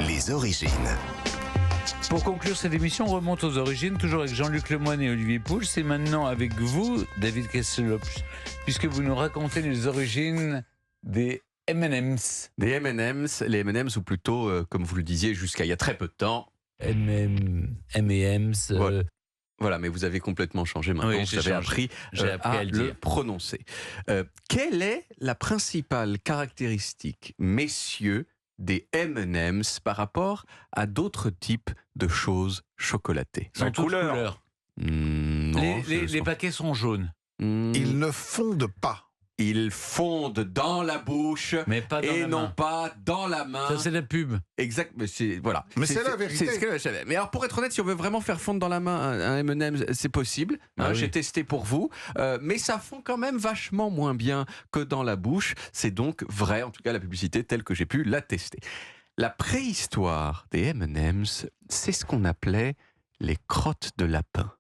Les origines. Pour conclure cette émission, on remonte aux origines, toujours avec Jean-Luc Lemoyne et Olivier Pouls. C'est maintenant avec vous, David Kesselopsch, puisque vous nous racontez les origines des M&M's. Des M&M's, les M&M's, ou plutôt, comme vous le disiez, jusqu'à il y a très peu de temps. M&M's. Voilà, mais vous avez complètement changé maintenant. Oui, vous avez appris, à le prononcer. Quelle est la principale caractéristique, messieurs, des M&M's par rapport à d'autres types de choses chocolatées? Sont toutes couleurs. Non, Les paquets sont jaunes. Ils ne fondent pas. Ils fondent dans la bouche, Mais pas dans et la non main. pas dans la main. Ça, c'est la pub. Exact, mais c'est voilà. Mais c'est la vérité. C'est ce que je savais. Mais alors, pour être honnête, si on veut vraiment faire fondre dans la main un M&M's, c'est possible. Ah oui. J'ai testé pour vous, mais ça fond quand même vachement moins bien que dans la bouche. C'est donc vrai, en tout cas la publicité telle que j'ai pu la tester. La préhistoire des M&M's, c'est ce qu'on appelait les crottes de lapin.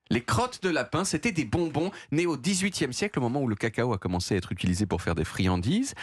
Les crottes de lapin, c'était des bonbons nés au XVIIIe siècle, au moment où le cacao a commencé à être utilisé pour faire des friandises.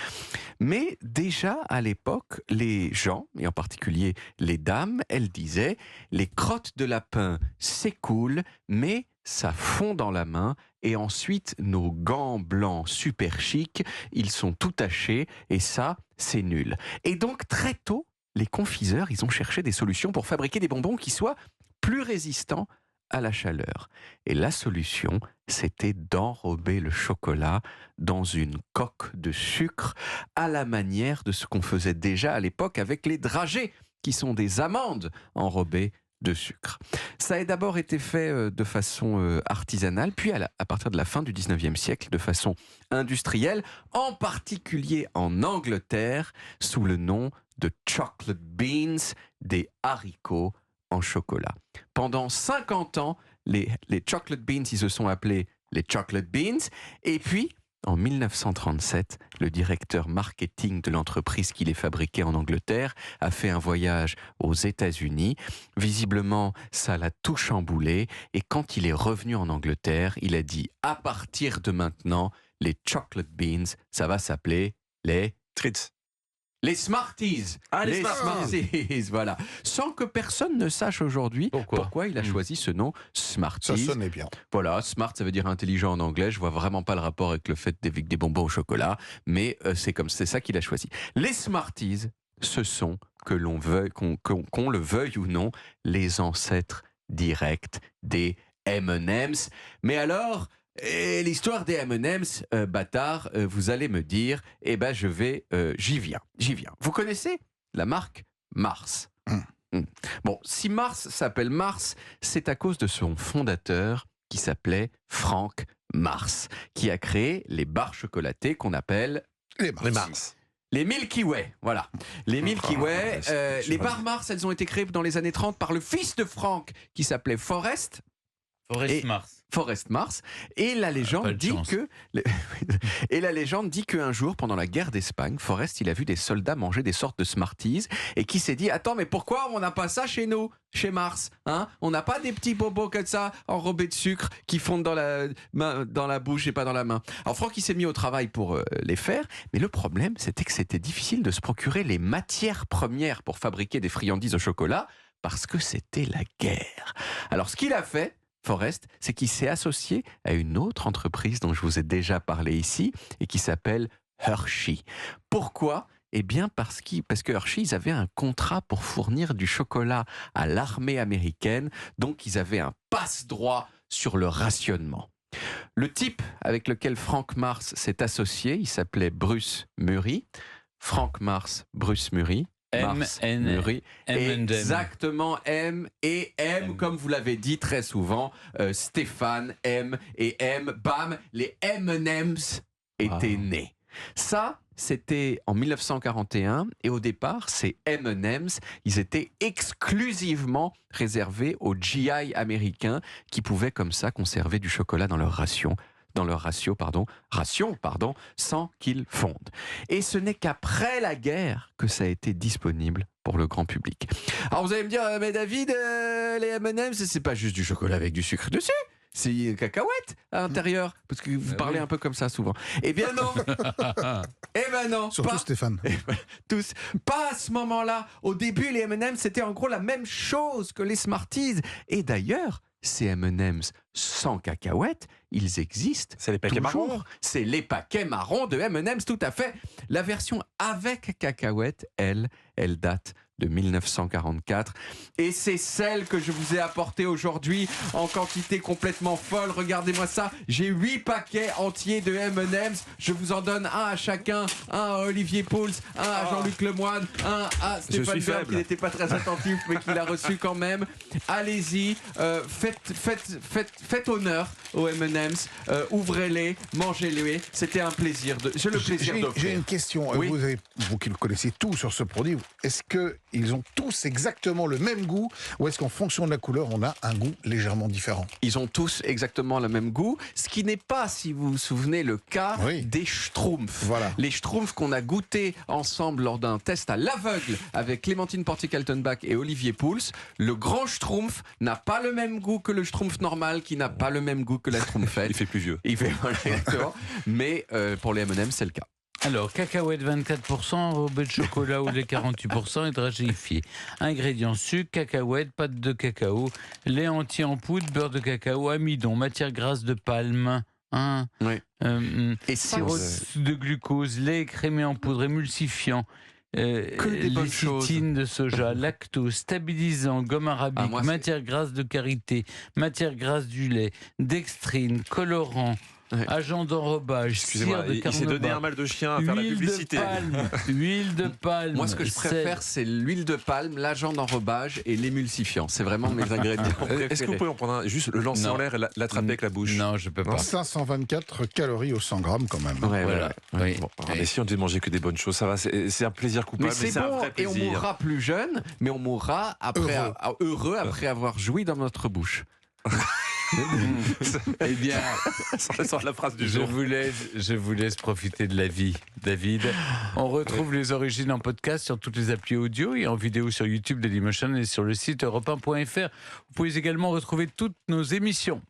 Mais déjà à l'époque, les gens, et en particulier les dames, elles disaient « les crottes de lapin, c'est cool, mais ça fond dans la main, et ensuite nos gants blancs super chics, ils sont tout tachés, et ça, c'est nul ». Et donc très tôt, les confiseurs, ils ont cherché des solutions pour fabriquer des bonbons qui soient plus résistants à la chaleur. Et la solution, c'était d'enrober le chocolat dans une coque de sucre à la manière de ce qu'on faisait déjà à l'époque avec les dragées, qui sont des amandes enrobées de sucre. Ça a d'abord été fait de façon artisanale, puis à partir de la fin du 19e siècle, de façon industrielle, en particulier en Angleterre, sous le nom de chocolate beans, des haricots en chocolat. Pendant 50 ans, les chocolate beans, ils se sont appelés les chocolate beans. Et puis, en 1937, le directeur marketing de l'entreprise qui les fabriquait en Angleterre a fait un voyage aux États-Unis. Visiblement, ça l'a tout chamboulé. Et quand il est revenu en Angleterre, il a dit « À partir de maintenant, les chocolate beans, ça va s'appeler les Treats. Les Smarties. Ah, les Smarties, voilà. Sans que personne ne sache aujourd'hui pourquoi il a choisi ce nom Smarties. Ça sonnait bien. Voilà, smart, ça veut dire intelligent en anglais. Je vois vraiment pas le rapport avec le fait avec des bonbons au chocolat, mais c'est ça qu'il a choisi. Les Smarties, ce sont, qu'on le veuille ou non, les ancêtres directs des M&M's. Mais alors, et l'histoire des M&M's, bâtard, vous allez me dire, eh ben j'y viens. Vous connaissez la marque Mars? Bon, si Mars s'appelle Mars, c'est à cause de son fondateur qui s'appelait Frank Mars, qui a créé les barres chocolatées qu'on appelle Les Mars. les Milky Way, voilà. Les Milky Way, les barres Mars, elles ont été créées dans les années 30 par le fils de Frank qui s'appelait Forrest Mars. Et la légende dit qu'un jour, pendant la guerre d'Espagne, Forrest, il a vu des soldats manger des sortes de Smarties et qui s'est dit « Attends, mais pourquoi on n'a pas ça chez nous, chez Mars, hein? On n'a pas des petits bobos comme ça, enrobés de sucre, qui fondent dans la bouche et pas dans la main. » Alors Franck, il s'est mis au travail pour les faire, mais le problème, c'était que c'était difficile de se procurer les matières premières pour fabriquer des friandises au chocolat, parce que c'était la guerre. Alors ce qu'il a fait, Forrest, c'est qu'il s'est associé à une autre entreprise dont je vous ai déjà parlé ici et qui s'appelle Hershey. Pourquoi ? Eh bien parce que Hershey, ils avaient un contrat pour fournir du chocolat à l'armée américaine, donc ils avaient un passe-droit sur le rationnement. Le type avec lequel Frank Mars s'est associé, il s'appelait Bruce Murray. Frank Mars, Bruce Murray. M&M. Exactement, M et M, comme vous l'avez dit très souvent, Stéphane M et M, bam, les M&M's étaient nés. Ça, c'était en 1941 et au départ, ces M&M's, ils étaient exclusivement réservés aux GI américains qui pouvaient comme ça conserver du chocolat dans leur ration, sans qu'ils fondent. Et ce n'est qu'après la guerre que ça a été disponible pour le grand public. Alors vous allez me dire, mais David, les M&M's, c'est pas juste du chocolat avec du sucre dessus. c'est cacahuètes à l'intérieur, parce que vous parlez oui. un peu comme ça souvent. Eh bien non. Eh ben non. Surtout pas- Stéphane. tous. Pas à ce moment-là. Au début, les M&M's, c'était en gros la même chose que les Smarties. Et d'ailleurs, ces M&M's sans cacahuètes, ils existent. C'est les paquets toujours. marrons. C'est les paquets marrons de M&M's, tout à fait. La version avec cacahuètes, elle date de 1944. Et c'est celle que je vous ai apportée aujourd'hui en quantité complètement folle. Regardez-moi ça. J'ai 8 paquets entiers de M&M's. Je vous en donne un à chacun. Un à Olivier Pouls, un à Jean-Luc Lemoyne, un à Stéphane suis Bern, faible. qui n'était pas très attentif, mais qui l'a reçu quand même. Allez-y. Faites honneur aux M&M's. Ouvrez-les, mangez-les. C'était un plaisir. J'ai le plaisir J'ai d'offrir. une question. Oui. Vous qui le connaissez tout sur ce produit, est-ce qu'ils ont tous exactement le même goût ou est-ce qu'en fonction de la couleur, on a un goût légèrement différent? Ils ont tous exactement le même goût, ce qui n'est pas, si vous vous souvenez, le cas Oui. des Schtroumpfs. Voilà. Les Schtroumpfs qu'on a goûté ensemble lors d'un test à l'aveugle avec Clémentine Portier-Kaltenbach et Olivier Pouls. Le grand Schtroumpf n'a pas le même goût que le Schtroumpf normal, qui n'a pas le même goût que la Schtroumpfette. Il fait plus vieux. Il fait voilà, exactement. Mais pour les M&M's, c'est le cas. Alors, cacahuètes 24%, enrobé de chocolat ou lait 48% et dragéifié. Ingrédients sucre, cacahuètes, pâte de cacao, lait entier en poudre, beurre de cacao, amidon, matière grasse de palme, hein, Oui. Et ça, sirop de glucose, lait écrémé en poudre, émulsifiant, Que des bonnes lécithine de soja, lactose, stabilisant, gomme arabique, Ah, moi, c'est- matière grasse de karité, matière grasse du lait, dextrine, colorant, Ouais. agent d'enrobage, Excusez-moi, cire de il s'est donné carnauba, un mal de chien à faire la huile publicité. de palme, huile de palme. Moi, ce que je sel. préfère, c'est l'huile de palme, l'agent d'enrobage et l'émulsifiant. C'est vraiment mes ingrédients préférés. Est-ce que vous pouvez en prendre un, juste le lancer Non. en l'air et l'attraper avec la bouche? Non, je peux pas. 524 calories au 100 grammes quand même. Ouais, Voilà. ouais, ouais. Oui. Bon, mais si on devait manger que des bonnes choses, ça va, c'est un plaisir coupable, Mais c'est un bon, vrai et on plaisir. mourra plus jeune, mais on mourra après heureux après avoir joui dans notre bouche. Eh bien, Sur la phrase du je jour. vous laisse profiter de la vie, David. On retrouve les origines en podcast sur toutes les applis audio et en vidéo sur YouTube Dailymotion et sur le site europe1.fr. Vous pouvez également retrouver toutes nos émissions.